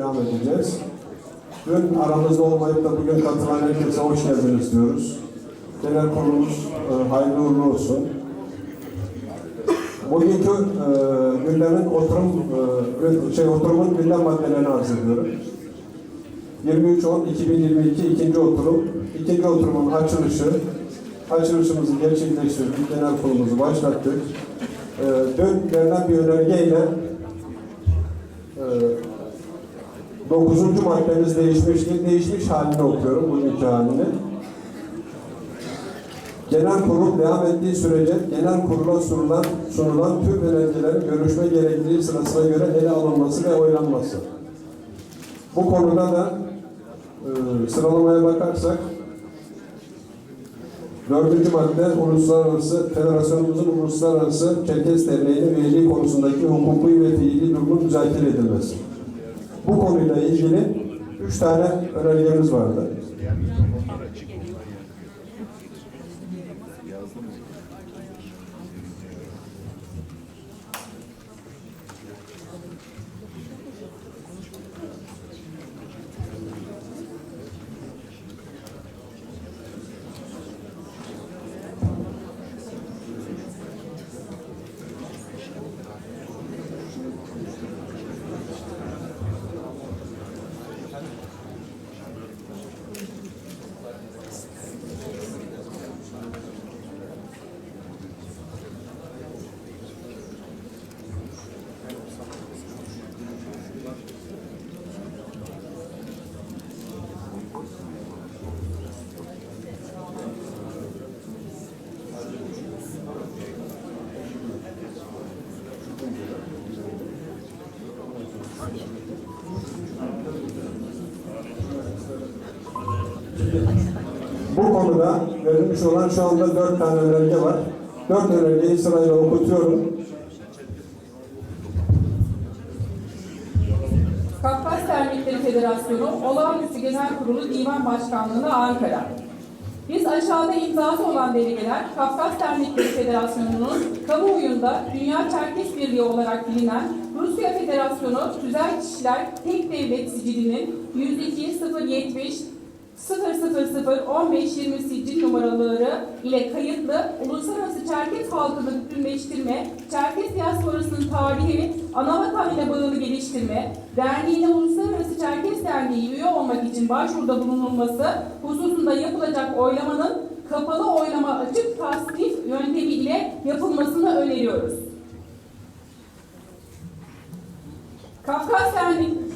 devam edeceğiz. Dün aramızda olmayıp da bugün katılan herkese hoş geldiniz diyoruz. Genel kurulumuz hayırlı uğurlu olsun. Bugünkü gündemin oturumun gündem maddelerini arz ediyorum. 23.10.2022 ikinci oturum. İkinci oturumun açılışımızı gerçekleştirdik. Genel kurulumuzu başlattık. Dün verilen bir önergeyle 9. maddemiz değişmiş halini okuyorum, bugünkü halini. Genel kurul devam ettiği sürece genel kurula sunulan tüm önergelerin görüşme gerekliliği sırasına göre ele alınması ve oylanması. Bu konuda da sıralamaya bakarsak 4. madde Federasyonumuzun Uluslararası Çerkes Derneği'nin üyeliği konusundaki hukuki ve fiili durumun müzakere edilmesi. Bu konuyla ilgili 3 tane önergemiz vardı. Bu konuda verilmiş olan şu anda 4 tane önerge var. 4 önergeyi sırayla okutuyorum. Kafkas Dernekleri Federasyonu Olağanüstü Genel Kurulu Divan Başkanlığı'na Ankara. Biz aşağıda imzası olan delegeler Kafkas Dernekleri Federasyonu'nun kamuoyunda Dünya Çerkes Birliği olarak bilinen Rusya Federasyonu Tüzel Kişiler Tek Devlet Sicilinin 102.070 000-15-20 sicil numaraları ile kayıtlı Uluslararası Çerkes Halkını Bütünleştirme, Çerkes Diasporası'nın tarihi, anavatan ile bağını geliştirme, derneğine Uluslararası Çerkes Derneği üye olmak için başvuruda bulunulması hususunda yapılacak oylamanın kapalı oylama açık tasnif yöntemi ile yapılmasını öneriyoruz. Kafkas Derneği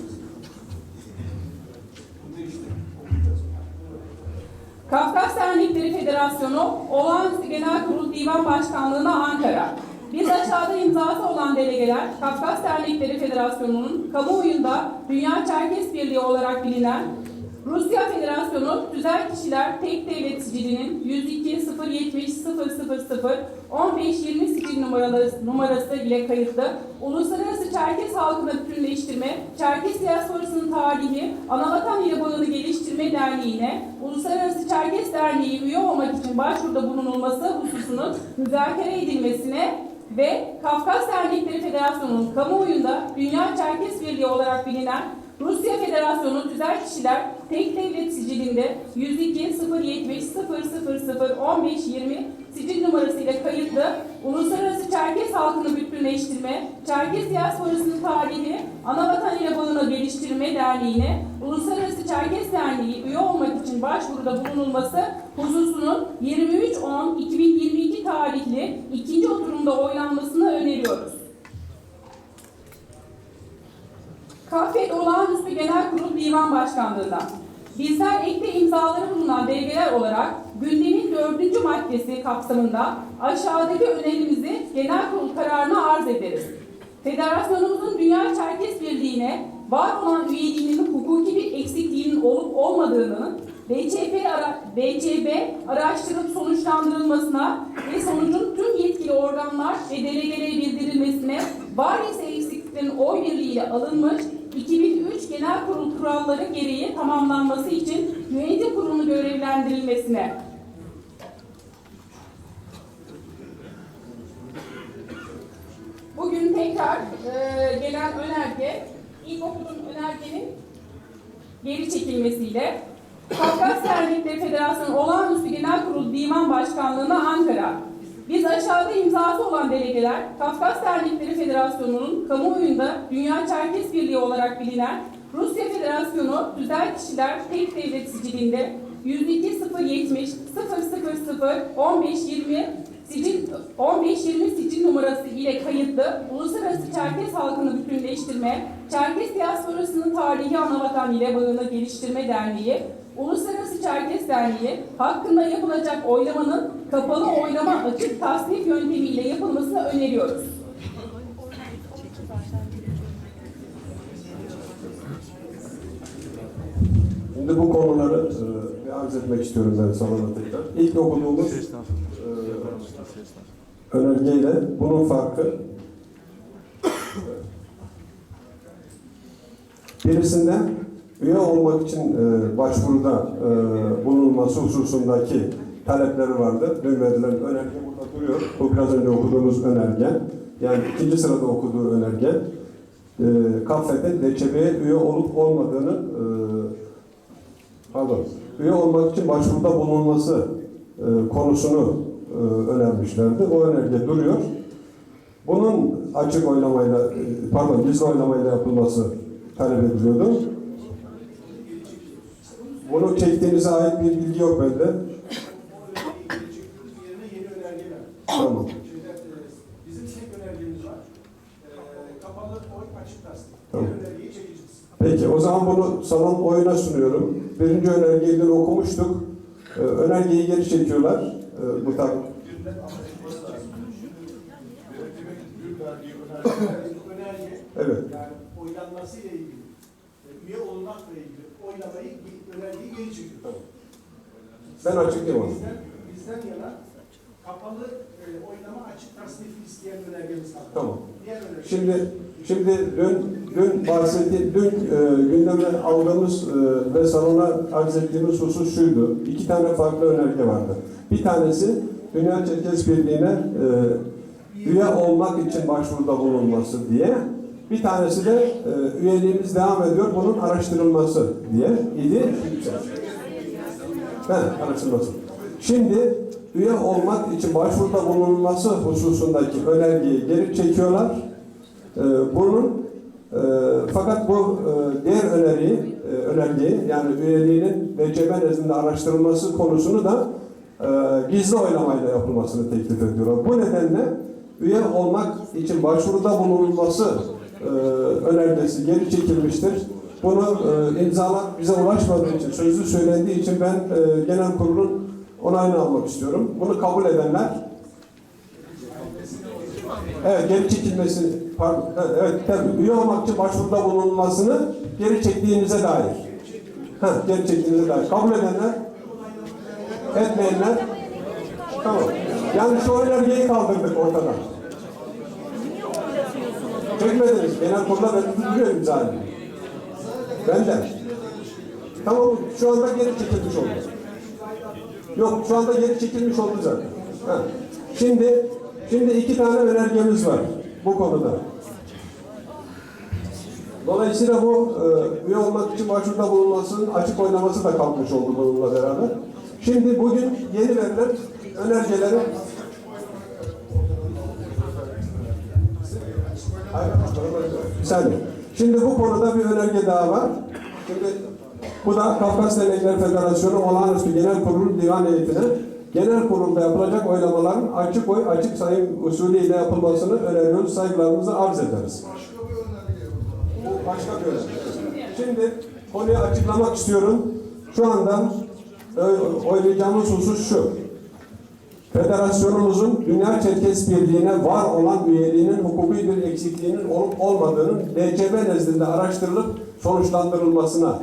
Kafkas Dernekleri Federasyonu Olağanüstü Genel Kurul Divan Başkanlığı'na Ankara. Biz aşağıda imzası olan delegeler Kafkas Dernekleri Federasyonu'nun kamuoyunda Dünya Çerkes Birliği olarak bilinen Rusya Federasyonu Tüzel Kişiler Tek Devlet Sicilinin 102.070.000-15-20 sicil numarası ile kayıtlı Uluslararası Çerkes Halkını Bütünleştirme, Çerkes Diasporası'nın tarihi, anavatan ile bağını geliştirme derneğine Uluslararası Çerkes Derneği üye olmak için başvuruda bulunulması hususunun müzakere edilmesine ve Kafkas Dernekleri Federasyonu'nun kamuoyunda Dünya Çerkes Birliği olarak bilinen Rusya Federasyonu Tüzel Kişiler Tek Devlet Sicilinde 102.070.000-15-20 sicil numarası ile kayıtlı Uluslararası Çerkes Halkını Bütünleştirme, Çerkes Diasporası'nın tarihi, anavatan ile bağını geliştirme derneğine Uluslararası Çerkes Derneği üye olmak için başvuruda bulunulması hususunun 23.10.2022 tarihli ikinci oturumda oylanmasını öneriyoruz. KAFED Olağanüstü Genel Kurul Divan Başkanlığı'ndan. Bizler ekte imzaları bulunan delegeler olarak gündemin 4. maddesi kapsamında aşağıdaki önerimizi genel kurul kararına arz ederiz. Federasyonumuzun Dünya Çerkes Birliği'ne var olan üyeliğinin hukuki bir eksikliğinin olup olmadığını DÇB araştırıp sonuçlandırılmasına ve sonucun tüm yetkili organlar ve delegelere bildirilmesine, var ise eksikliklerin oy birliğiyle alınmış 2003 Genel Kurul kuralları gereği tamamlanması için yönetim kurulunun görevlendirilmesine. Bugün tekrar gelen önerge ilk okuduğum önergenin geri çekilmesiyle Kafkas Dernekleri Federasyonu Olağanüstü Genel Kurulu Divan Başkanlığı'na Ankara. Biz aşağıda imzası olan delegeler, Kafkas Dernekleri Federasyonu'nun kamuoyunda Dünya Çerkes Birliği olarak bilinen Rusya Federasyonu Tüzel Kişiler Tek Devlet Sicili'nde 102.070 000 1520 sicil numarası ile kayıtlı Uluslararası Çerkes Halkını Bütünleştirme, Çerkes Diasporası'nın Tarihi Anavatan ile Bağını Geliştirme Derneği, Uluslararası Çerkes Derneği hakkında yapılacak oylamanın kapalı oylama açık tasnif yöntemiyle yapılmasını öneriyoruz. Şimdi bu konuları bir arz etmek istiyorum ben salona tekrar. İlk okuduğumuz önergeyle bunun farkı birisinde üye olmak için başvuruda bulunması hususundaki talepleri vardı. Dün verilen önerge burada duruyor. Bu biraz önce okuduğumuz önerge. Yani ikinci sırada okuduğu önerge. KAFE'de DÇB'ye üye olup olmadığını üye olmak için başvuruda bulunması konusunu önermişlerdi. O önerge duruyor. Bunun açık oylamayla, gizli oylamayla yapılması talep ediliyordu. Bunu çektiğinize ait bir bilgi yok bende. Tamam. Bizim tek önergemiz var. Kapalı oy açık tasdik. Tamam. Önergeyi çekeceğiz. Peki, o zaman bunu salon oyuna sunuyorum. Birinci önergeyi dün okumuştuk. Önergeyi geri çekiyorlar. Bu tak. Önerge, Evet. yani oylanmasıyla ilgili, üye olmakla ilgili oylamayı, önergeyi geri çekiyor. Tamam. Ben açıklayayım onu. Bizden yana kapalı oylama açık tasnif isteyen önergemiz var. Tamam. Diğer önerge. Şimdi dün gündeme aldığımız ve salona arz ettiğimiz husus şuydu. İki tane farklı önerge vardı. Bir tanesi Dünya Çerkes Birliği'ne üye olmak için başvuruda bulunması diye. Bir tanesi de üyeliğimiz devam ediyor, bunun araştırılması diye idi. Araştırılması. Şimdi üye olmak için başvuruda bulunması hususundaki önergeyi geri çekiyorlar. Fakat bu diğer önergeyi yani üyeliğinin DÇB nezdinde araştırılması konusunu da gizli oylamayla yapılmasını teklif ediyorlar. Bu nedenle üye olmak için başvuruda bulunulması önergesi geri çekilmiştir. Bunu imzalar bize ulaşmadığı için, sözlü söylendiği için ben genel kurulun onayını almak istiyorum. Bunu kabul edenler, evet, geri çekilmesi, pardon, evet, tabii, üye olmak için başvuruda bulunulmasını geri çektiğimize dair. Geri çektiğimize dair. Kabul edenler, etmeyenler, tamam. Yani şu önergeyi kaldırdık ortadan. Çekmediniz. Genel kurulda ben duruyor imzayı. Benden. Tamam, şu anda geri çekilmiş oldu. Yok, şu anda geri çekilmiş oldu zaten. Şimdi iki tane önergemiz var bu konuda. Dolayısıyla bu üye olmak için başvuruda bulunmasının açık oynaması da kalkmış oldu bununla beraber. Şimdi bugün yeni verilen önergeleri bir saniye. Şimdi bu konuda bir önerge daha var. Şimdi bu da Kafkas Dernekleri Federasyonu Olağanüstü Genel Kurulu Divan Heyeti'ne genel kurulda yapılacak oylamaların açık oy, açık sayım usulüyle yapılmasını öneriyoruz. Saygılarımızı arz ederiz. Bu başka bir önerge. Şimdi konuyu açıklamak istiyorum. Şu anda oylayacağımız husus şu. Federasyonumuzun Dünya Çerkes Birliği'ne var olan üyeliğinin hukuki bir eksikliğinin olup olmadığının DÇB nezdinde araştırılıp sonuçlandırılmasına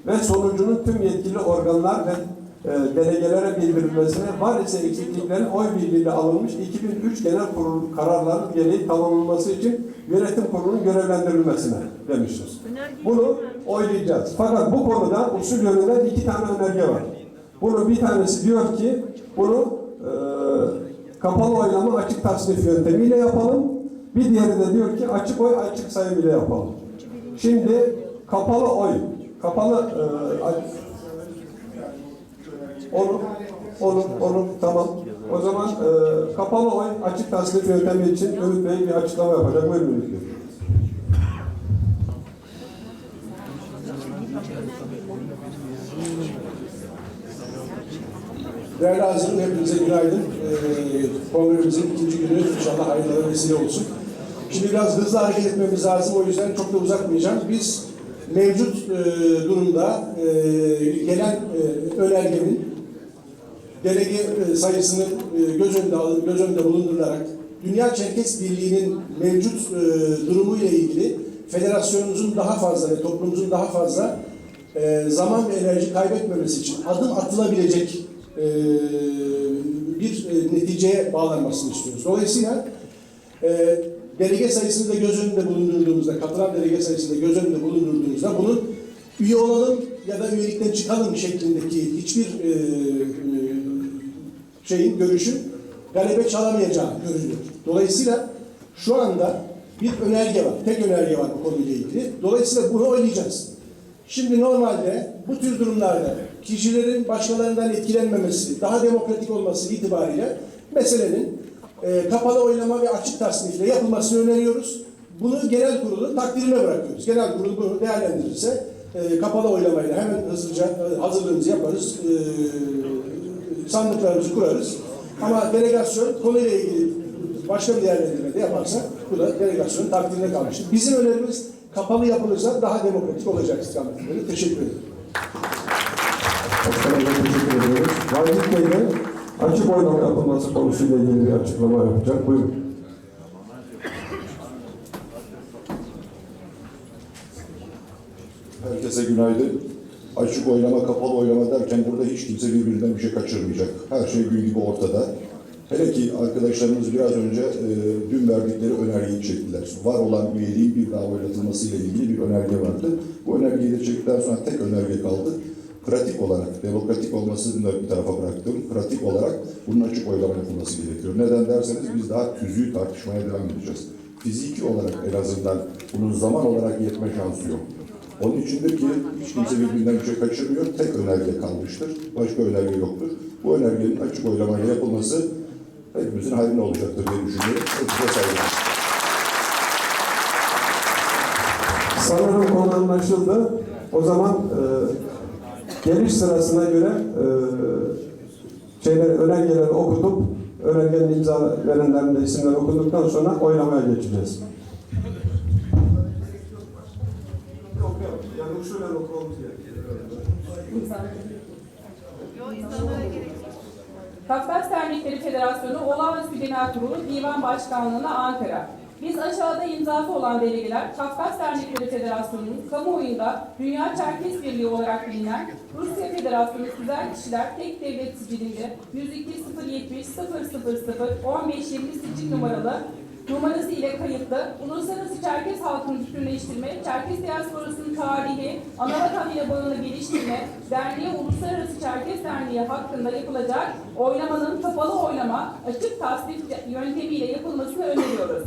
ve sonucunun tüm yetkili organlar ve delegelere bildirilmesine, var ise eksikliklerin oy birliğiyle alınmış 2003 Genel Kurulu kararlarının gereği tamamlanması için yönetim kurulunun görevlendirilmesine demişiz. Bunu oylayacağız. Fakat bu konuda usul yönünden iki tane önerge var. Bunu bir tanesi diyor ki bunu kapalı oylama açık tasnif yöntemiyle yapalım. Bir diğeri de diyor ki açık oy açık sayım ile yapalım. Şimdi kapalı oy. Olur, tamam. O zaman kapalı oy açık tasnif yöntemi için Ümit Bey bir açıklama yapacak. Buyurun Ümit Bey. Değerli hazırın, hepinize günaydın. Kongremizin ikinci günü inşallah hayırlara vesile olsun. Şimdi biraz hızlı hareket etmemiz lazım, o yüzden çok da uzatmayacağım. Biz mevcut durumda gelen önergenin delege sayısını göz önünde bulundurularak Dünya Çerkes Birliği'nin mevcut durumu ile ilgili federasyonumuzun daha fazla ve toplumumuzun daha fazla zaman ve enerji kaybetmemesi için adım atılabilecek bir neticeye bağlanmasını istiyoruz. Dolayısıyla delege sayısını da göz önünde bulundurduğumuzda, katılan delege sayısını da göz önünde bulundurduğumuzda bunun üye olalım ya da üyelikten çıkalım şeklindeki hiçbir görüşün galebe çalamayacağı görülüyor. Dolayısıyla şu anda bir önerge var, tek önerge var bu konuyla ilgili. Dolayısıyla bunu oynayacağız. Şimdi normalde bu tür durumlarda kişilerin başkalarından etkilenmemesi, daha demokratik olması itibariyle meselenin kapalı oylama ve açık tasnifle yapılmasını öneriyoruz. Bunu genel kurulun takdirine bırakıyoruz. Genel kurul bunu değerlendirirse kapalı oylamayla hemen hızlıca hazırlığımızı yaparız, sandıklarımızı kurarız. Ama delegasyon konuyla ilgili başka bir değerlendirme de yaparsa bu da delegasyonun takdirine kalmıştır. Bizim önerimiz kapalı yapılırsa daha demokratik olacak istikametinde. Teşekkür ederim. Başkanım teşekkür ediyoruz. Vacip Bey de açık oylama yapılması konusuyla ilgili bir açıklama yapacak. Buyurun. Herkese günaydın. Açık oylama, kapalı oylama derken burada hiç kimse birbirinden bir şey kaçırmayacak. Her şey gün gibi ortada. Hele ki arkadaşlarımız biraz önce dün verdikleri önergeyi çektiler. Var olan üyeliğin bir daha oylatılması ile ilgili bir önerge vardı. Bu önergeyi de çektikten sonra tek önerge kaldı. Pratik olarak, demokratik olmasını da bir tarafa bıraktım. Pratik olarak bunun açık oylama yapılması gerekiyor. Neden derseniz biz daha tüzüğü tartışmaya devam edeceğiz. Fiziki olarak en azından bunun zaman olarak yetme şansı yok. Onun içindir ki hiç kimse birbirinden bir şey kaçırmıyor. Tek önerge kalmıştır. Başka önerge yoktur. Bu önergenin açık oylamayla yapılması hepimizin hayrına olacaktır diye düşünüyorum. Hepinize saygılar. Sanırım konu anlaşıldı. O zaman geliş sırasına göre önergeleri okutup önergenin imza verenlerin de isimleri okuduktan sonra oylamaya geçeceğiz. Yani usulen okumamız Kafkas Dernekleri Federasyonu Olağanüstü Genel Kurulu Divan Başkanlığı'na Ankara. Biz aşağıda imzası olan delegeler, Kafkas Dernekleri Federasyonu'nun kamuoyunda Dünya Çerkes Birliği olarak bilinen Rusya Federasyonu Tüzel Kişiler Tek Devlet Sicilinde 102.070.000.1520 sicil numarası ile kayıtlı, Uluslararası Çerkes halkını bütünleştirme, Çerkes diasporasının tarihi, anavatan ile bağını geliştirme, derneği Uluslararası Çerkes Derneği hakkında yapılacak oylamanın kapalı oylama, açık tasnif yöntemiyle yapılmasını öneriyoruz.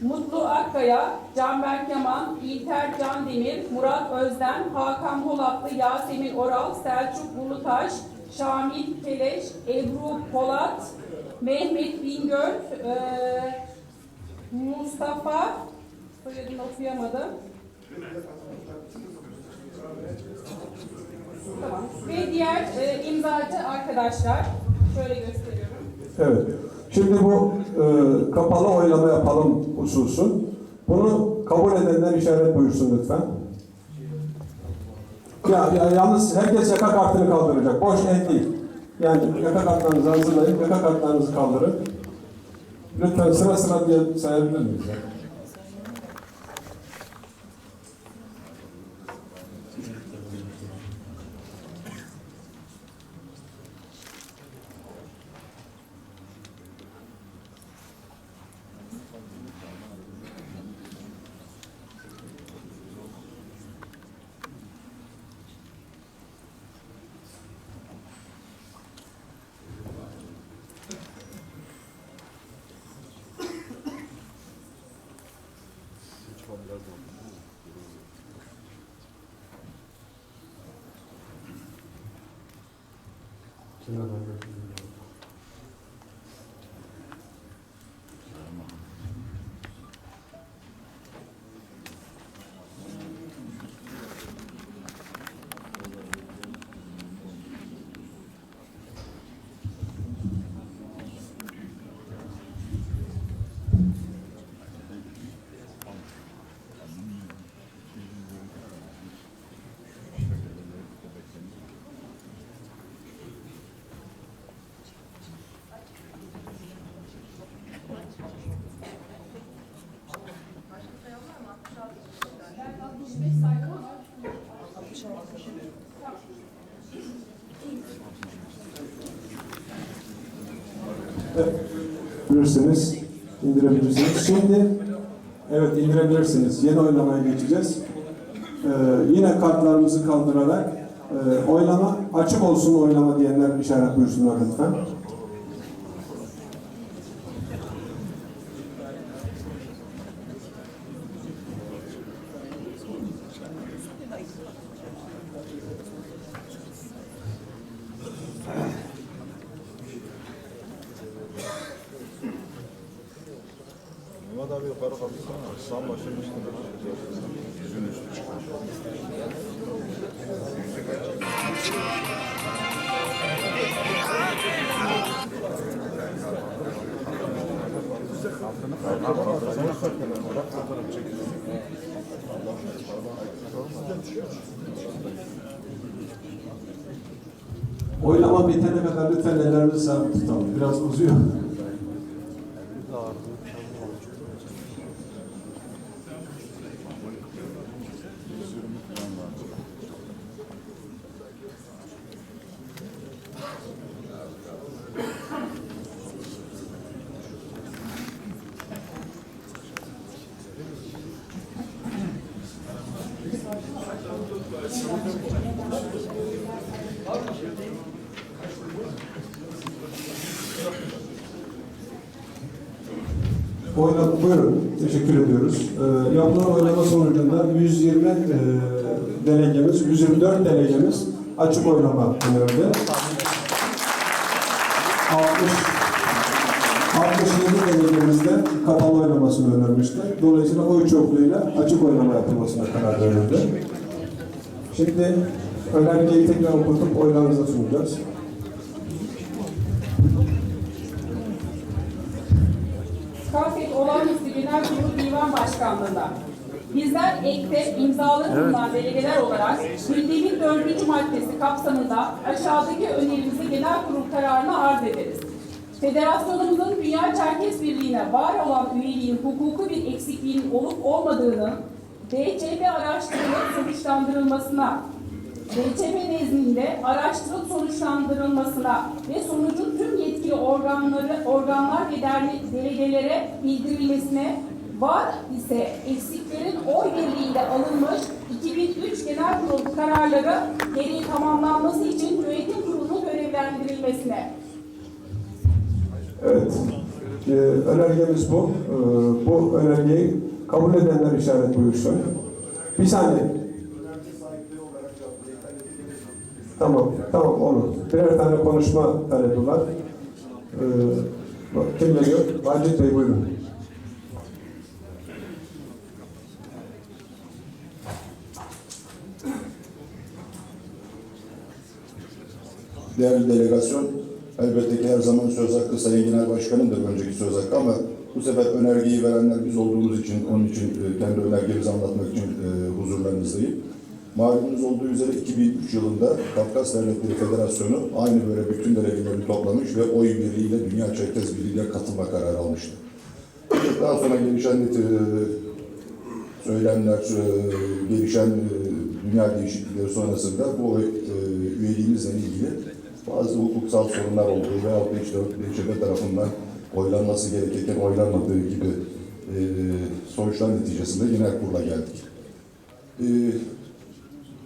Mutlu Akkaya, Canberk Yaman, İlter Can Demir, Murat Özden, Hakan Polatlı, Yasemin Oral, Selçuk Ulutaş, Şamil Keleş, Ebru Polat, Mehmet Bingöl, Mustafa, soyadını okuyamadım. Tamam. Ve diğer imzacı arkadaşlar, şöyle gösteriyorum. Evet. Şimdi bu kapalı oylama yapalım hususu. Bunu kabul edenler işaret buyursun lütfen. Yalnız herkes yaka kartını kaldıracak. Boş el değil. Yani yaka kartlarınızı hazırlayın, yaka kartlarınızı kaldırın. Lütfen sıra sıra diye sayabilir miyiz? Bilirsiniz, indirebilirsiniz. Şimdi, evet indirebilirsiniz. Yeni oylamaya geçeceğiz. Yine kartlarımızı kaldırarak oylama açık olsun oylama diyenler işaret buyursunlar lütfen. Mehmet abi yukarı kalksana. Sam başlamıştı. Yüzün üstü çıkmış. Oylama bitene kadar lütfen ellerimizi sabit tutalım. Biraz uzuyor. Buyurun, teşekkür ediyoruz. Yapılan oylama sonucunda 120 delegemiz, 124 delegemiz açık oylama önerdi. 67 delegemiz de kapalı oylamasını önermişti. Dolayısıyla oy çokluğuyla açık oylama yapılmasına karar verildi. Şimdi önergeyi tekrar okutup oylarınıza sunacağız. Kafet Olağanüstü Genel Kurulu Divan Başkanlığı'nda bizler ekte imzaları bulunan delegeler olarak gündemin 4. maddesi kapsamında aşağıdaki önerimizi genel kurul kararına arz ederiz. Federasyonumuzun Dünya Çerkez Birliği'ne var olan üyeliğin hukuku bir eksikliğinin olup olmadığını DÇB araştırılıp sonuçlandırılmasına, DÇB nezdinde araştırılıp sonuçlandırılmasına ve sonucun tüm yetkili organlar ve delegelere bildirilmesine, var ise eksiklerin oy birliğiyle alınmış 2003 Genel Kurulu kararları gereği tamamlanması için yönetim kurulunun görevlendirilmesine. Evet, önergemiz bu. Bu önergeyi kabul edenler işaret buyursun. Bir saniye. Tamam olur. Birer tane konuşma talebi var. Kim geliyor? Vacit Bey buyurun. Değerli delegasyon, elbette ki her zaman söz hakkı Sayın Genel Başkan'ındır önceki söz hakkı ama bu sefer önergeyi verenler biz olduğumuz için, onun için kendi önergemizi anlatmak için huzurlarınızdayım. Malumunuz olduğu üzere 2003 yılında Kafkas Devletleri Federasyonu aynı böyle bütün delegelerini toplamış ve oy birliğiyle Dünya Çerkez Birliği'ne katılma kararı almıştı. Daha sonra gelişen söylemler, gelişen dünya değişiklikleri sonrasında bu üyeliğimizle ilgili bazı hukuksal sorunlar olduğu veyahut da işte DÇB tarafından oylanması gerekirken oylanmadığı gibi sonuçlar neticesinde genel kurula geldik.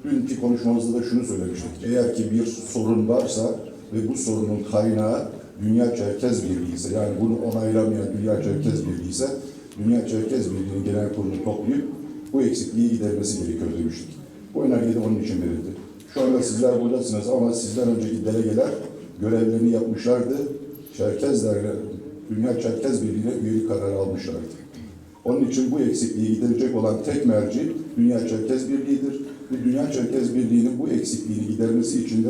Dünkü konuşmamızda da şunu söylemiştik. Eğer ki bir sorun varsa ve bu sorunun kaynağı Dünya Çerkez Birliği ise, yani bunu onaylamayan Dünya Çerkez Birliği ise, Dünya Çerkez Birliği'nin genel kurulunu toplayıp bu eksikliği gidermesi gerekiyor demiştik. Bu önerge de onun için verildi. Şu anda sizler buradasınız ama sizden önceki delegeler görevlerini yapmışlardı. Çerkezlerle, Dünya Çerkez Birliği'ne üyelik kararı almışlardı. Onun için bu eksikliği giderecek olan tek merci Dünya Çerkez Birliği'dir. Ve Dünya Çerkez Birliği'nin bu eksikliğini gidermesi için de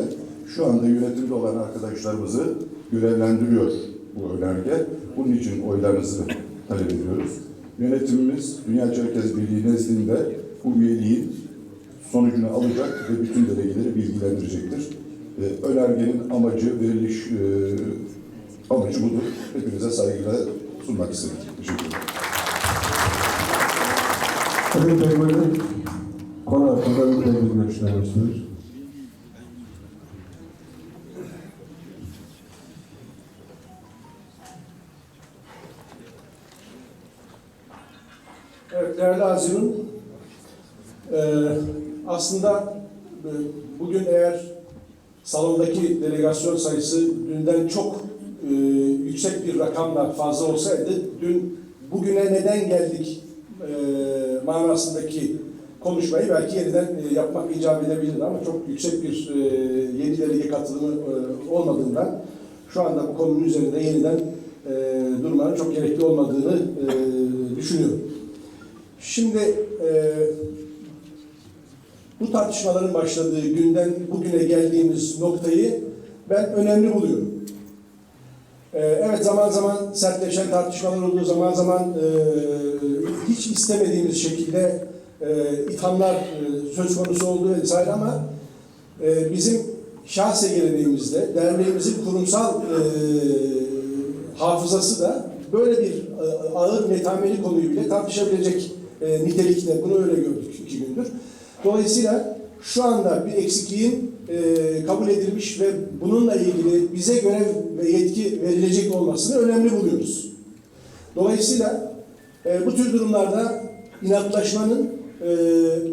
şu anda yönetimde olan arkadaşlarımızı görevlendiriyor bu önerge. Bunun için oylarınızı talep ediyoruz. Yönetimimiz Dünya Çerkez Birliği nezdinde bu üyeliğin sonucunu alacak ve bütün delegeleri bilgilendirecektir. Önergenin amacı, veriliş amacı budur. Hepinize saygıyla sunmak istedim. Teşekkür ederim. Kadir Bey buyurun. Konu hakkında bir görüşler istiyoruz. Evet, değerli Azim'in aslında bugün eğer salondaki delegasyon sayısı dünden çok yüksek bir rakamla fazla olsaydı, dün bugüne neden geldik manasındaki konuşmayı belki yeniden yapmak icap edebilirdi ama çok yüksek bir yeni delege katılımı olmadığından şu anda bu konunun üzerinde yeniden durmanın çok gerekli olmadığını düşünüyorum. Şimdi bu tartışmaların başladığı günden bugüne geldiğimiz noktayı ben önemli buluyorum. Evet, zaman zaman sertleşen tartışmalar olduğu, zaman zaman hiç istemediğimiz şekilde ithamlar söz konusu olduğu vesaire ama bizim şahsi geleneğimizde, derneğimizin kurumsal hafızası da böyle bir ağır metameli konuyu bile tartışabilecek nitelikte. Bunu öyle gördük 2 gündür. Dolayısıyla şu anda bir eksikliğin kabul edilmiş ve bununla ilgili bize görev ve yetki verilecek olmasını önemli buluyoruz. Dolayısıyla bu tür durumlarda inatlaşmanın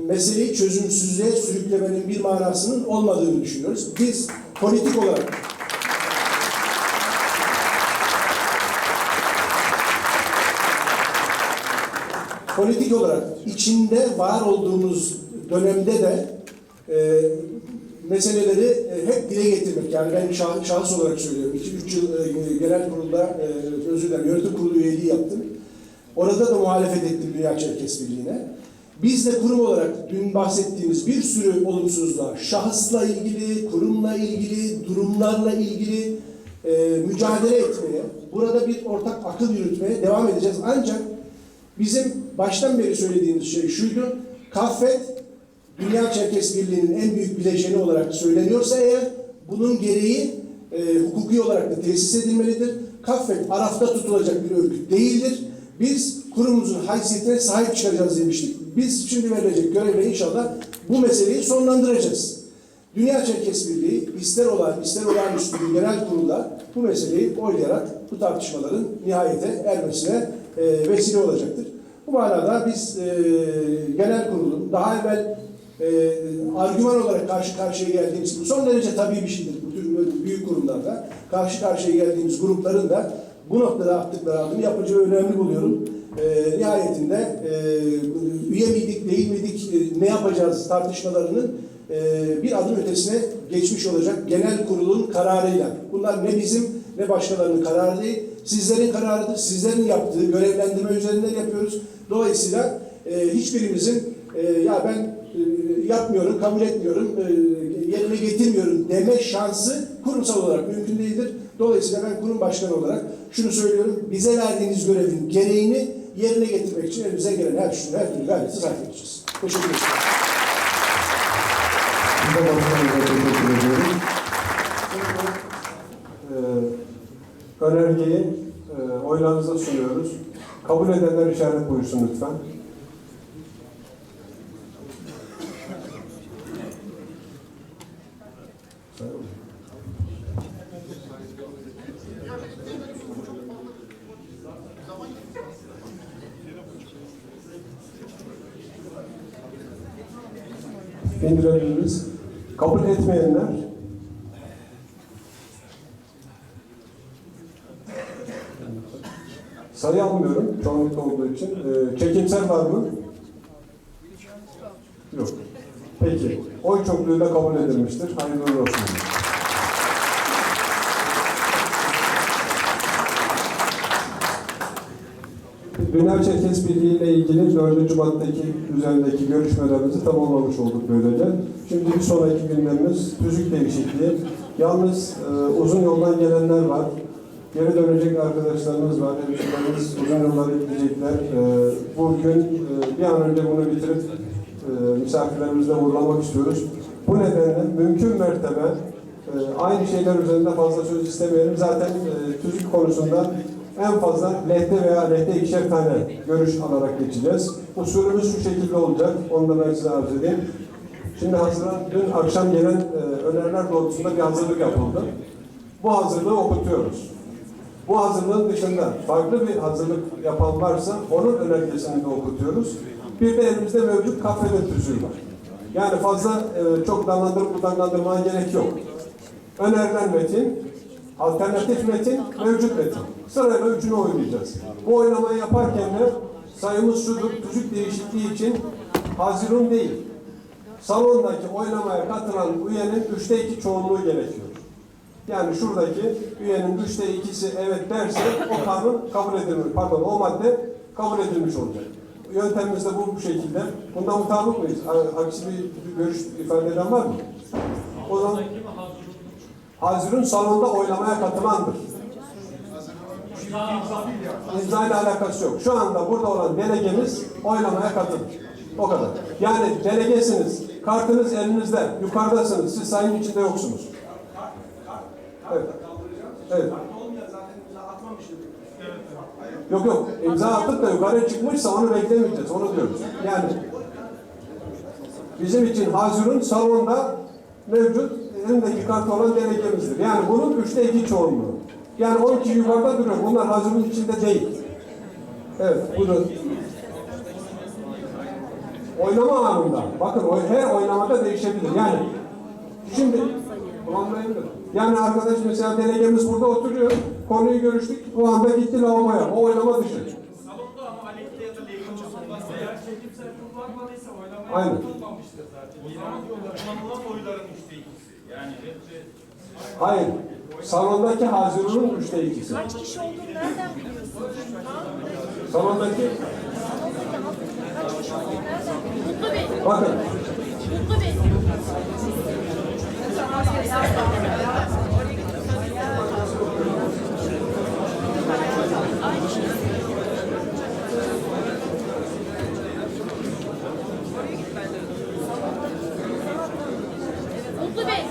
meseleyi çözümsüzlüğe sürüklemenin bir manasının olmadığını düşünüyoruz. Biz politik olarak içinde var olduğumuz dönemde de meseleleri hep dile getirmek. Yani ben şahıs olarak söylüyorum. 2-3 yıl genel kurulda, özür dilerim, yönetim kurulu üyeliği yaptım. Orada da muhalefet ettim Dünya Çerkez Birliği'ne. Biz de kurum olarak dün bahsettiğimiz bir sürü olumsuzluğa, şahısla ilgili, kurumla ilgili, durumlarla ilgili mücadele etmeye, burada bir ortak akıl yürütmeye devam edeceğiz. Ancak bizim baştan beri söylediğimiz şey şuydu: Kaffet, Dünya Çerkez Birliği'nin en büyük bileşeni olarak söyleniyorsa eğer, bunun gereği hukuki olarak da tesis edilmelidir. Kaffet arafta tutulacak bir örgüt değildir. Biz kurumumuzun haysiyetine sahip çıkacağız demiştik. Biz şimdi verilecek görevle inşallah bu meseleyi sonlandıracağız. Dünya Çerkez Birliği ister olağanüstü bir genel kurulda bu meseleyi oylayarak bu tartışmaların nihayete ermesine vesile olacaktır. Bu manada biz genel kurulun daha evvel argüman olarak karşı karşıya geldiğimiz, bu son derece tabii bir şeydir bu tür büyük kurumlarda, karşı karşıya geldiğimiz grupların da bu noktada attıkları adımı yapacağı önemli buluyorum. Nihayetinde üye miydik, değil miydik, ne yapacağız tartışmalarının bir adım ötesine geçmiş olacak genel kurulun kararıyla. Bunlar ne bizim ne başkalarının kararı değil, sizlerin kararıdır. Sizlerin yaptığı görevlendirme üzerinden yapıyoruz. Dolayısıyla hiçbirimizin ya ben yapmıyorum, kabul etmiyorum, yerine getirmiyorum deme şansı kurumsal olarak mümkün değildir. Dolayısıyla ben kurum başkanı olarak şunu söylüyorum: bize verdiğiniz görevin gereğini yerine getirmek için elimize gelen her türlü gayreti sarf edeceğiz. Teşekkür ederim. Önergeyi oylarınıza sunuyoruz. Kabul edenler işaret buyursun lütfen. İndirebiliriz. Kabul etmeyenler sayı almıyorum çoğunlukla olduğu için. Çekimsel var mı? Yok. Peki. Oy çokluğuyla kabul edilmiştir. Hayırlı olsun. Dünya Çerkes Birliği ile ilgili 4. maddeki üzerindeki görüşmelerimizi tamamlamış olduk böylece. Şimdi bir sonraki gündemimiz tüzük değişikliği. Yalnız uzun yoldan gelenler var. Geri dönecek arkadaşlarımız var. Hemşehrilerimiz uzun yollara gidecekler. Bugün bir an önce bunu bitirip misafirlerimizle uğurlamak istiyoruz. Bu nedenle mümkün mertebe aynı şeyler üzerinde fazla söz istemeyelim. Zaten tüzük konusunda en fazla lehte veya lehte ikişer tane görüş alarak geçeceğiz. Usulümüz şu şekilde olacak. Onu da ben size arz edeyim. Şimdi dün akşam gelen öneriler doğrultusunda bir hazırlık yapıldı. Bu hazırlığı okutuyoruz. Bu hazırlığın dışında farklı bir hazırlık yapan varsa onun önergesini de okutuyoruz. Bir de elimizde mevcut kafede tüzüğü var. Yani fazla çok dallandırıp budaklandırmaya gerek yok. Önerilen metin, alternatif metin, mevcut metin. Sırayla üçünü oylayacağız. Bu oylamayı yaparken de sayımız şudur, tüzük değişikliği için hazirun değil, salondaki oylamaya katılan üyenin 3'te 2 çoğunluğu gerekiyor. Yani şuradaki üyenin 3'te 2'si evet derse o kanun kabul edilmiş, pardon o madde kabul edilmiş olacak. Yöntemimiz de bu şekilde. Bundan mutabık mıyız? Aksi bir görüş ifade eden var mı? O zaman hazirun salonda oylamaya katılandır. İmza ile alakası yok. Şu anda burada olan delegemiz oylamaya katılır. O kadar. Yani delegesiniz, kartınız elinizde, yukarıdasınız, siz sayının içinde yoksunuz. Evet. Evet. Yok, imza attık da yukarıya çıkmışsa onu beklemeyeceğiz, onu diyoruz. Yani bizim için hazirun salonda mevcut elindeki kart olan delegemizdir. Yani bunun 3'te 2 çoğunluğu. Yani 10 kişi yukarıda duruyor. Bunlar hazırın içinde değil. Evet, buyurun. Oynama anında. Bakın her oynamada değişebilir. Yani şimdi yani arkadaş mesela delegemiz burada oturuyor. Konuyu görüştük. O anda gitti lavaboya. O oynama dışı. Salonda ama aleyhte ya da lehine olmazsa eğer çekimsel kullanmadıysa oylamaya Aynen. katılmamıştır zaten. O zaman kullanılan oyların 3'te 2'si. Yani Hayır. Salondaki hazirunun 3'te 2'si. Kaç kişi olduğunu nereden biliyorsunuz? Salondaki Kaç kişi olduğunu nereden biliyorsunuz? Mutlu Bey. bakın. Mutlu Bey. Aynı şey. Mutlu Bey.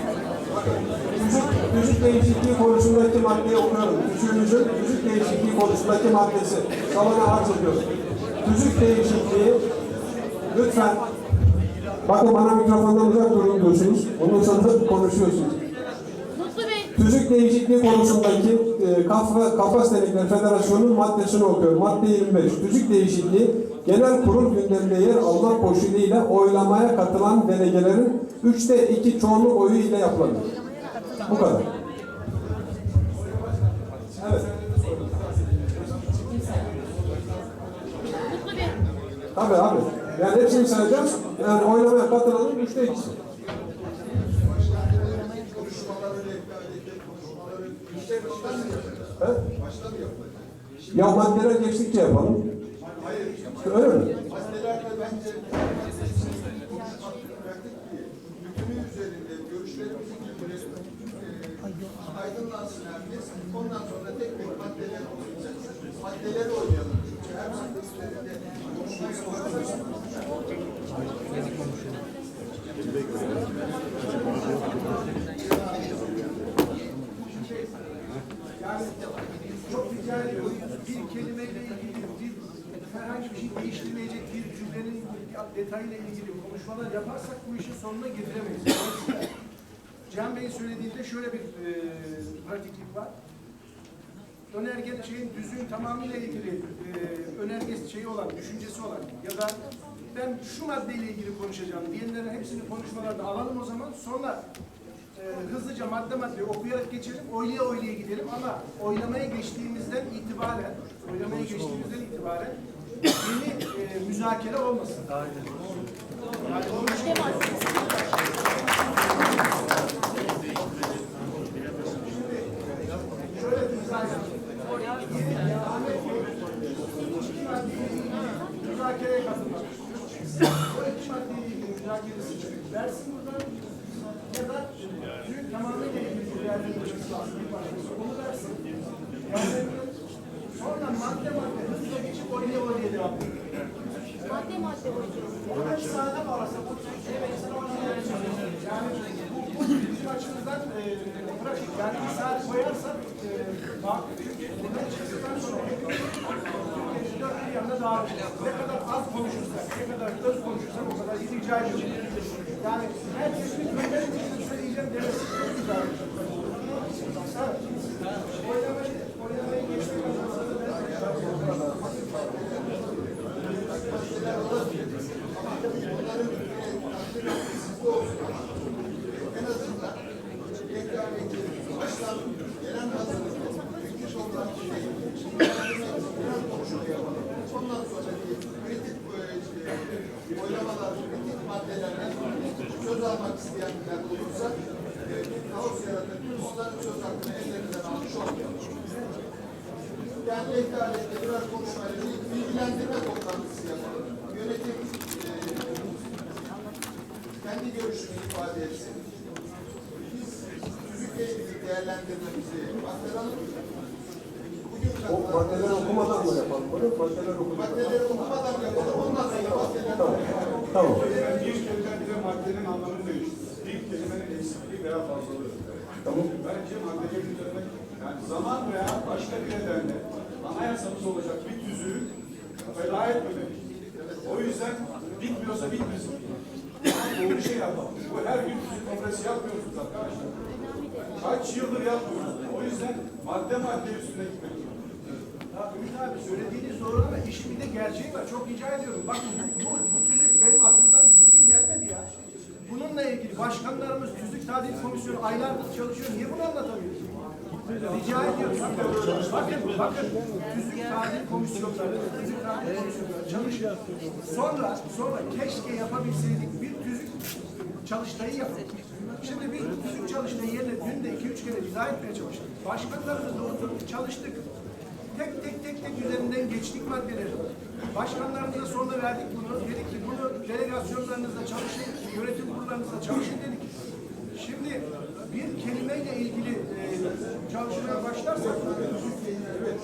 Tüzük değişikliği konusundaki maddeyi okuyorum. Tüzüğümüzün tüzük değişikliği konusundaki maddesi. Salona arz ediyorum. Tüzük değişikliği lütfen bakın bana mikrofondan uzak durun diyorsunuz. Ondan sonra konuşuyorsunuz. Mutlu Bey. Tüzük değişikliği konusundaki Kafkas Dernekler Federasyonu'nun maddesini okuyorum. Madde 25. Tüzük değişikliği genel kurul gündeminde yer almak koşuluyla oylamaya katılan delegelerin 3'te 2 çoğunluk oyu ile yapılır. Bu kadar. Evet. Mutlu Bey. Tabii abi. Yani hepsini sayacağız. Yani oylamaya katılanın 3'te 2'si. He? Ya maddeler geçtikçe yapalım. Öyle mi? Maddelerde bence bütünü üzerinde görüşlerimizi bildirelim. Aydınlansın herkes. Ondan sonra tek tek maddeler oynayacağız. Maddeleri oynayalım. Çünkü her madde üzerinde Yani çok rica ediyorum. Bir kelimeyle ilgili herhangi bir şey değiştirmeyecek bir cümlenin detayıyla ilgili konuşmalar yaparsak bu işin sonuna getiremeyiz. Cihan Bey'in söylediğinde şöyle bir pratiklik var. Önerge düzüğün tamamıyla ilgili önergesi şeyi olan, düşüncesi olan ya da ben şu maddeyle ilgili konuşacağım diyenlerin hepsini konuşmalarda alalım o zaman. Sonra hızlıca madde okuyarak geçelim, oylaya gidelim ama oylamaya geçtiğimizden itibaren yeni müzakere olmasın. Yani onun için şöyle bir izah yapayım. Versin buradan ya da tüzüğün tamamıyla ilgili bir değerlendirmesi lazım. Bir başkası onu versin. Yani sonra madde hızla geçip oynaya devam ediyor. Madde madde oynuyor. Ona sahada bağlasa bu yani bu bizim açımızdan pratik. Yani bir saat koyarsak buradan çıktıktan sonra dört bir yanda dağılır. Ne kadar az konuşursak, ne kadar öz konuşursak o kadar iyi rica ediyorum. Yani herkes bir gönderin için söyleyeceğim demesi. Oynamayı geçmek adına En azından baştan gelen hazırlık, fikir olan biraz konuşma yapalım. Ondan sonra kritik oylamalar, kritik maddelerden söz almak isteyenler olursa kaos yaratır. Onların söz hakkını ellerinden almış olmayalım. Yani rekabette biraz konuşmayla bilgilendirme toplantısı yapalım. Yönetim kendi görüşünü ifade etsin. Biz tüzükle ilgili değerlendirmemizi aktaralım. Bugün O maddeleri okumadan mı yapalım bunu? maddeleri okumadan yapalım. Ondan sonra maddeleri Tamam. Bir kelime maddenin anlamını değiştirir. Bir kelimenin eksikliği veya fazlalığı. Tamam. Bence maddelerin üzerine yani zaman veya başka bir nedenle anayasamız olacak bir tüzüğü feda etmemek. O yüzden bitmiyorsa bitmesin. Doğru şey yapalım. Bu her gün tüzük kongresi yapmıyoruz arkadaşlar. Kaç yıldır yapmıyoruz. O yüzden madde üstüne gitmek. Ya Ümit abi söylediğiniz doğru ama işin bir de gerçeği var. Çok rica ediyorum. Bakın bu tüzük benim aklımdan bugün gelmedi ya. Bununla ilgili başkanlarımız tüzük tadil komisyonu aylardır çalışıyor. Niye bunu anlatamıyoruz? Rica ediyorum. Bakın tüzük tadil komisyonları çalışıyor. Sonra keşke yapabilseydik bir tüzük çalıştayı yapalım. Şimdi biz bu tüzük çalıştayı yerine dün de 2-3 kere izah etmeye çalıştık. Başkanlarımızla oturduk, çalıştık. Tek üzerinden geçtik maddeleri. Başkanlarımıza sonra verdik bunu. Dedik ki bunu delegasyonlarınızla çalışın, yönetim kurullarınızla çalışın dedik. Şimdi bir kelimeyle ilgili çalışmaya başlarsak evet.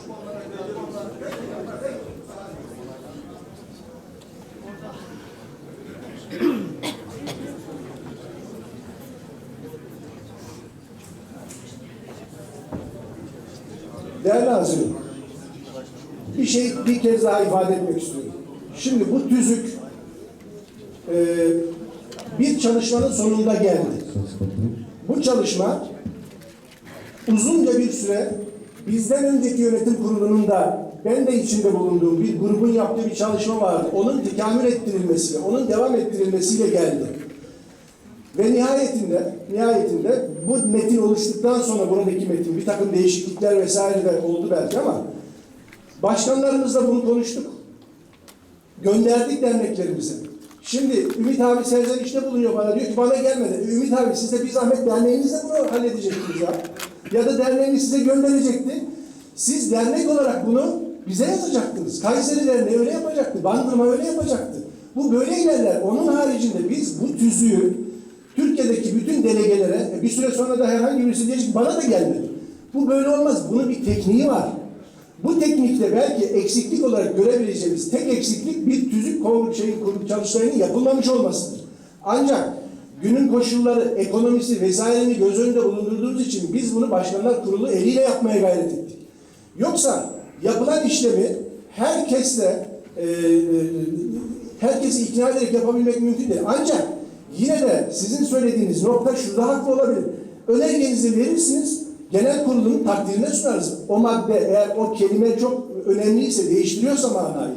Değerli hazırım. Bir kez daha ifade etmek istiyorum. Şimdi bu tüzük bir çalışmanın sonunda geldi. Bu çalışma uzunca bir süre bizden önceki yönetim kurulunun da ben de içinde bulunduğum bir grubun yaptığı bir çalışma vardı. Onun tekamül ettirilmesiyle, onun devam ettirilmesiyle geldi. Ve nihayetinde bu metin oluştuktan sonra buradaki metin bir takım değişiklikler vesaire de oldu belki ama başkanlarımızla bunu konuştuk. Gönderdik derneklerimize. Şimdi Ümit abi serzenişte bulunuyor bana. Diyor ki bana gelmedi. Ümit abi siz de bir zahmet derneğinizle bunu halledecektiniz ya. Ya da derneğiniz size gönderecekti. Siz dernek olarak bunu bize yazacaktınız. Kayseri Derneği öyle yapacaktı. Bandırma öyle yapacaktı. Bu böyle ilerler. Onun haricinde biz bu tüzüğü Türkiye'deki bütün delegelere bir süre sonra da herhangi birisi diyecek ki bana da gelmedi. Bu böyle olmaz. Bunun bir tekniği var. Bu teknikte belki eksiklik olarak görebileceğimiz tek eksiklik bir tüzük çalıştayının yapılmamış olmasıdır. Ancak günün koşulları, ekonomisi vesaireyi göz önünde bulundurduğumuz için biz bunu Başkanlar Kurulu eliyle yapmaya gayret ettik. Yoksa yapılan işlemi herkesi ikna ederek yapabilmek mümkün değil. Ancak yine de sizin söylediğiniz nokta şurada haklı olabilir. Önergenizi verirsiniz, genel kurulun takdirine sunarız. O madde eğer o kelime çok önemliyse, değiştiriyorsa manayı.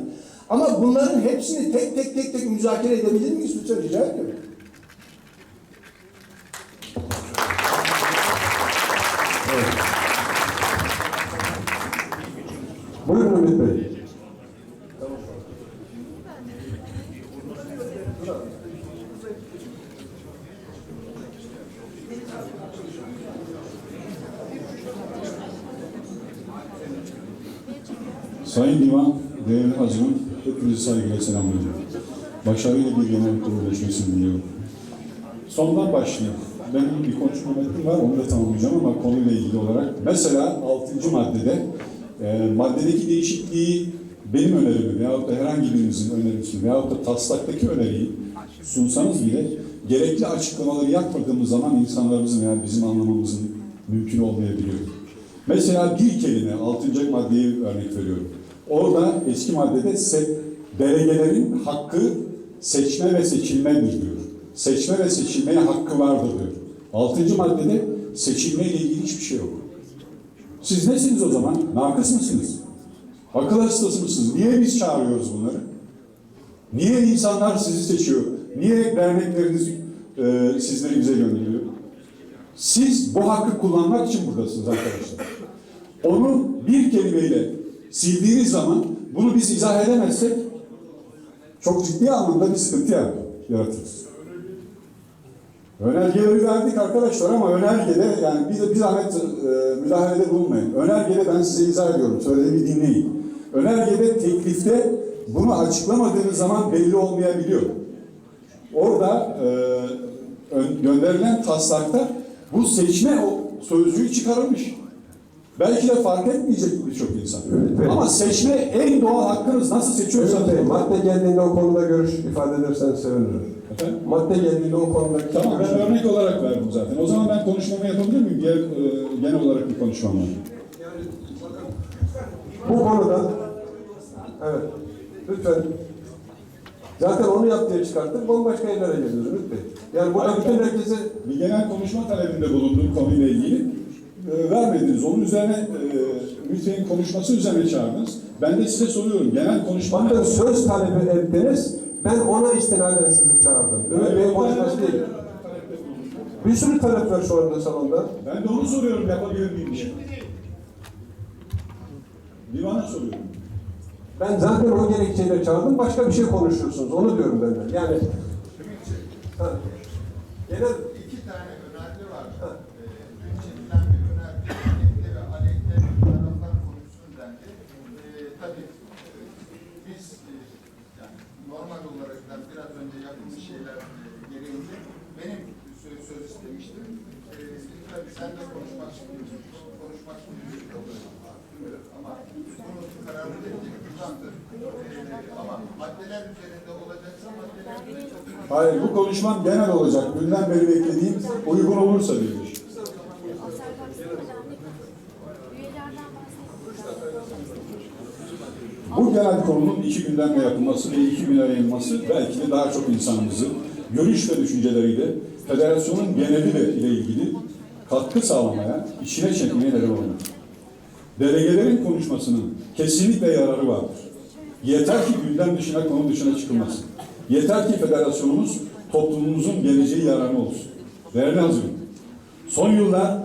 Ama bunların hepsini tek müzakere edebilir miyiz? Lütfen rica ediyorum. Evet. Buyurun Ümit Bey. Sayın Divan, değerli hazırım, hepinizi saygıyla selamlıyorum. Başarıyla bir genel kurul görüşmesini diliyorum. Sondan başlayayım. Benim bir konuşma metnim var, onu da tamamlayacağım ama konuyla ilgili olarak. Mesela 6. maddede, maddedeki değişikliği benim önerimi veyahut da herhangi birinizin önerisini veyahut da taslaktaki öneriyi sunsanız bile gerekli açıklamaları yapmadığımız zaman insanlarımızın veya bizim anlamamızın mümkün olmayabiliyor. Mesela bir kelime, 6. maddeyi örnek veriyorum. Orada eski maddede delegelerin hakkı seçme ve seçilmedir diyor. Seçme ve seçilmeye hakkı vardır diyor. 6. maddede seçilmeyle ilgili hiçbir şey yok. Siz nesiniz o zaman? Nakıs mısınız? Akıl hastası mısınız? Niye biz çağırıyoruz bunları? Niye insanlar sizi seçiyor? Niye dernekleriniz sizleri bize gönderiyor? Siz bu hakkı kullanmak için buradasınız arkadaşlar. Onu bir kelimeyle sildiğiniz zaman bunu biz izah edemezsek çok ciddi anlamda bir sıkıntı yaratırız. Önergeleri verdik arkadaşlar ama önergede yani bir zahmet müdahalede bulunmayın. Önergede ben size izah ediyorum. Söylediğimi dinleyin. Önergede, teklifte bunu açıklamadığınız zaman belli olmayabiliyor. Orada gönderilen taslakta bu seçme sözcüğü çıkarılmış. Belki de fark etmeyecek birçok insan. Evet. Ama seçme en doğal hakkınız, nasıl seçiyorsanız. Evet, madde geldiğinde o konuda görüş ifade edersen sevinirim. Efendim? Madde geldiğinde o konuda... Tamam, ben örnek olarak verdim zaten. O zaman ben konuşmamı yapabilir miyim? Genel olarak bir konuşmam var. Bu konuda, evet, lütfen. Zaten onu yap diye çıkarttık, bambaşka yerlere geliyoruz lütfen. Yani burada bütün herkese... Bir genel konuşma talebinde bulunduğum konuyla ilgili vermediniz. Onun üzerine Müftü'nün konuşması üzerine çağırdınız. Ben de size soruyorum. Genel konuşma... Bakın söz talebi ettiniz, ben ona istinaden sizi çağırdım. Ümit Bey'in konuşması değil. Bir sürü talep var şu anda salonda. Ben de onu soruyorum, yapabilir miyim diye. Divana soruyorum. Ben zaten o gerekçeyle çağırdım, başka bir şey konuşuyorsunuz. Onu diyorum ben de. Yani... Ha. Genel... İki tane önerge var. Dün çekilen bir önerge, aleyhte ve aleyhte taraflar konuşsun dendi. Tabii biz yani normal olarak da biraz önce yapılmış şeyler gereğince benim söz istemiştim. Tabii sen de konuşmak istiyorsun. Ama bunun kararı verecek gündemdir. Ama maddeler üzerinde olacaksa maddeler üzerinde çok... Hayır, bu konuşmam genel olacak. Dünden beri beklediğim uygun olursa diyor. Bu genel konunun 2 gündemle yapılması ve 2 güne yayılması belki de daha çok insanımızı görüş ve düşünceleriyle federasyonun geneli ile ilgili katkı sağlamaya, içine çekmeye neden olur. Delegelerin konuşmasının kesinlikle yararı vardır. Yeter ki gündem dışına, konu dışına çıkılmasın. Yeter ki federasyonumuz toplumumuzun geleceği yararına olsun. Değerli hazırım. Son yıllar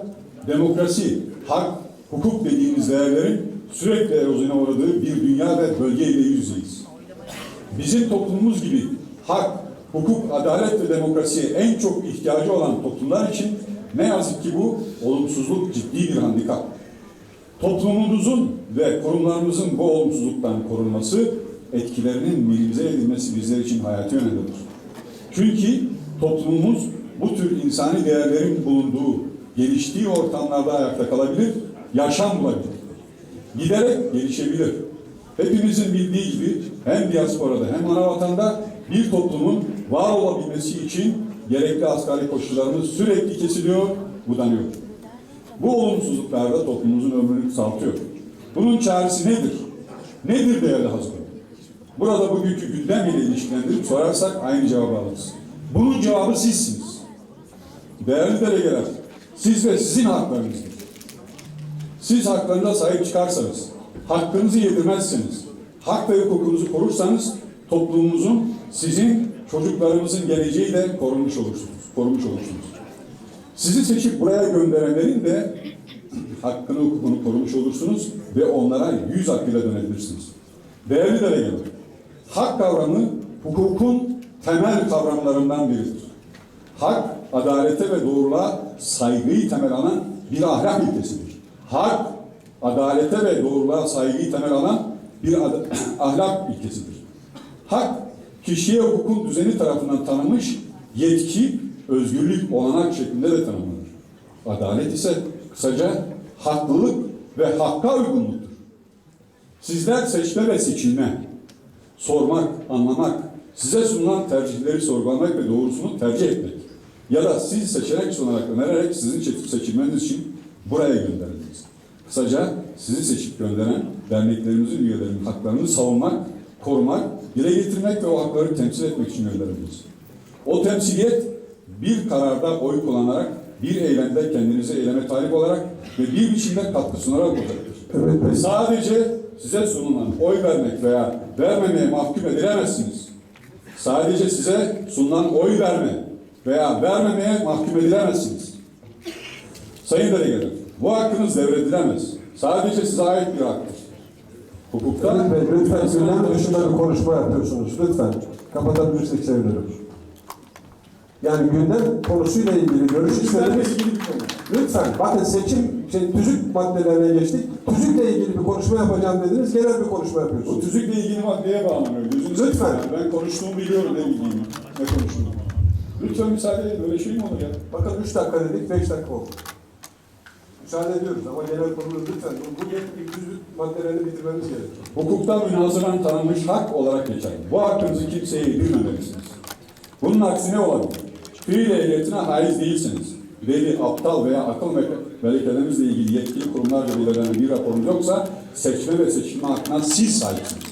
demokrasi, hak, hukuk dediğimiz değerlerin sürekli erozyona uğradığı bir dünya ve bölgeyle yüz yüzeyiz. Bizim toplumumuz gibi hak, hukuk, adalet ve demokrasiye en çok ihtiyacı olan toplumlar için ne yazık ki bu olumsuzluk ciddi bir handikap. Toplumumuzun ve kurumlarımızın bu olumsuzluktan korunması, etkilerinin minimize edilmesi bizler için hayati önemlidir. Çünkü toplumumuz bu tür insani değerlerin bulunduğu, geliştiği ortamlarda ayakta kalabilir, yaşam bulabilir. Giderek gelişebilir. Hepimizin bildiği gibi hem diasporada hem anavatanda bir toplumun var olabilmesi için gerekli asgari koşullarımız sürekli kesiliyor, budanıyor. Bu olumsuzluklar da toplumumuzun ömrünü kısaltıyor. Bunun çaresi nedir? Nedir değerli hazırım? Burada bugünkü gündem ile ilişkilendirip sorarsak aynı cevabı alırız. Bunun cevabı sizsiniz. Değerli delegeler, siz ve sizin haklarınızdır. Siz haklarına sahip çıkarsanız, hakkınızı yedirmezseniz, hak ve hukukunuzu korursanız toplumumuzun, sizin, çocuklarımızın geleceği de korunmuş olursunuz. Sizi seçip buraya gönderenlerin de hakkını, hukukunu korumuş olursunuz ve onlara yüz hakkıyla dönebilirsiniz. Değerli delegeler, hak kavramı hukukun temel kavramlarından biridir. Hak, adalete ve doğruluğa saygıyı temel alan bir ahlak ilkesidir. Hak, adalete ve doğruluğa saygıyı temel alan bir ahlak ilkesidir. Hak, kişiye hukukun düzeni tarafından tanınmış yetki, özgürlük, olanak şeklinde de tanımlanır. Adalet ise kısaca haklılık ve hakka uygunluktur. Sizler seçme ve seçilme, sormak, anlamak, size sunulan tercihleri sorgulamak ve doğrusunu tercih etmek ya da siz seçenek sunarak önererek sizin seçilmeniz için buraya gönderildiniz. Kısaca sizi seçip gönderen derneklerimizin üyelerinin haklarını savunmak, korumak, dile getirmek ve o hakları temsil etmek için gönderildiniz. O temsiliyet bir kararda oy kullanarak, bir eylemde kendinize eyleme talip olarak ve bir biçimde katkı sunarak olacaktır. Evet, Ve sadece size sunulan oy vermek veya vermemeye mahkum edilemezsiniz. Sadece size sunulan oy verme veya vermemeye mahkum edilemezsiniz. Sayın delegeler, bu hakkınız devredilemez. Sadece size ait bir haktır. Hukukta... Evet Bey, lütfen gündem dışında bir konuşma yapıyorsunuz. Lütfen. Kapatabilirsek sevinirim. Yani gündem konusuyla ilgili görüş istediğiniz... Lütfen. Bakın tüzük maddelerine geçtik. Tüzükle ilgili bir konuşma yapacağım dediniz. Genel bir konuşma yapıyorsunuz. O tüzükle ilgili maddeye bağlanıyor. Lütfen. Ben konuştuğumu biliyorum, ne bildiğimi, ne konuştuğumu. Lütfen müsaade edin, öyle şey mi olur ya? Bakın 3 dakika dedik, 5 dakika oldu. Müsaade ediyoruz ama genel konumuz lütfen. Bu tüzük maddelerini bitirmemiz gerekiyor. Hukukta münazıran tanınmış hak olarak geçer. Bu hakkınızı kimseye yedirmemelisiniz. Bunun aksine olabilir. Fiil ehliyetine haiz değilsiniz. Veli, aptal veya akıl melekelerimizle ilgili yetkili kurumlarca belirlenen bir raporunuz yoksa seçme ve seçilme hakkına siz sahipsiniz.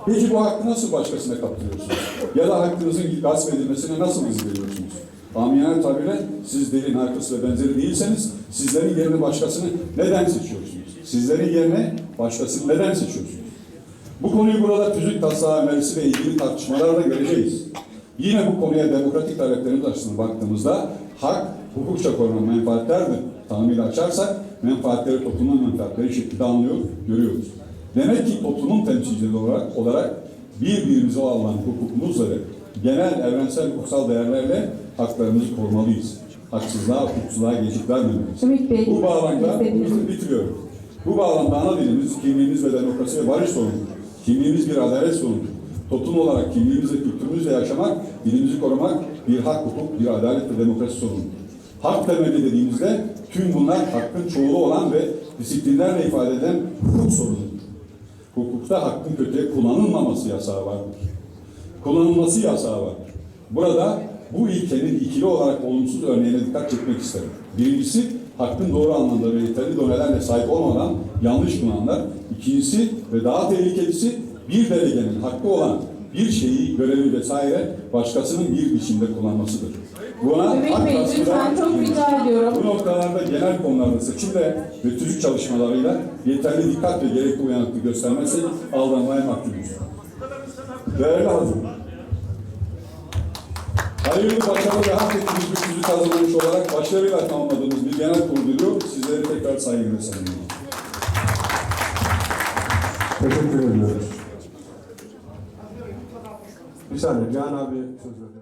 Peki bu hakkı nasıl başkasına kaptırıyorsunuz? Ya da hakkınızın gasp edilmesine nasıl izin veriyorsunuz? Amiyane tabirle siz deli, narkıs ve benzeri değilseniz sizlerin yerine başkasını neden seçiyorsunuz? Sizlerin yerine başkasını neden seçiyorsunuz? Bu konuyu burada tüzük taslağı önerisi ve ilgili tartışmalarda göreceğiz. Yine bu konuya demokratik taleplerimiz açısından baktığımızda hak, hukukça korunan menfaatlerdir tanımıyla açarsak menfaatleri toplumun menfaatleri şeklinde anlıyor, görüyoruz. Demek ki toplumun temsilcileri olarak birbirimize olan hukukumuzla ve genel evrensel hukuksal değerlerle haklarımızı korumalıyız. Haksızlığa, hukuksuzluğa geçit vermemeliyiz. Bu bağlamda bitiriyorum. Bu bağlamda ana dilimiz, kimliğimiz ve demokrasi ve barış sorunudur. Kimliğimiz bir adalet sorunudur. Toplum olarak kimliğimizle, kültürümüzle yaşamak, dilimizi korumak bir hak, hukuk, bir adalet ve demokrasi sorunudur. Hak temeli dediğimizde tüm bunlar hakkın çoğulu olan ve disiplinlerle ifade eden hukuk sorunudur. Hukukta hakkın kötüye kullanılmaması yasağı vardır. Kullanılması yasağı vardır. Burada bu ilkenin ikili olarak olumsuz örneğine dikkat çekmek isterim. Birincisi, hakkın doğru anlamda ve yeterli donelerle sahip olmadan yanlış kullananlar. İkincisi ve daha tehlikelisi, bir delegenin hakkı olan bir şeyi, görevi vesaire başkasının bir biçimde kullanmasıdır. Buna Ümit Bey, lütfen çok rica ediyorum. bu noktalarda genel konularda seçimle ve tüzük çalışmalarıyla yeterli dikkat ve gerekli uyanıklık göstermezsek aldanmaya mahkumuz. Değerli hazır. Hayırlı, başarılı ve hak ettiğimiz bir tüzük hazırlamış olarak başarıyla tamamladığımız bir genel kurulu diliyor. Sizleri tekrar saygıyla selamlıyorum. Teşekkür ediyoruz. Bir saniye, Cihan abi söz veriyor.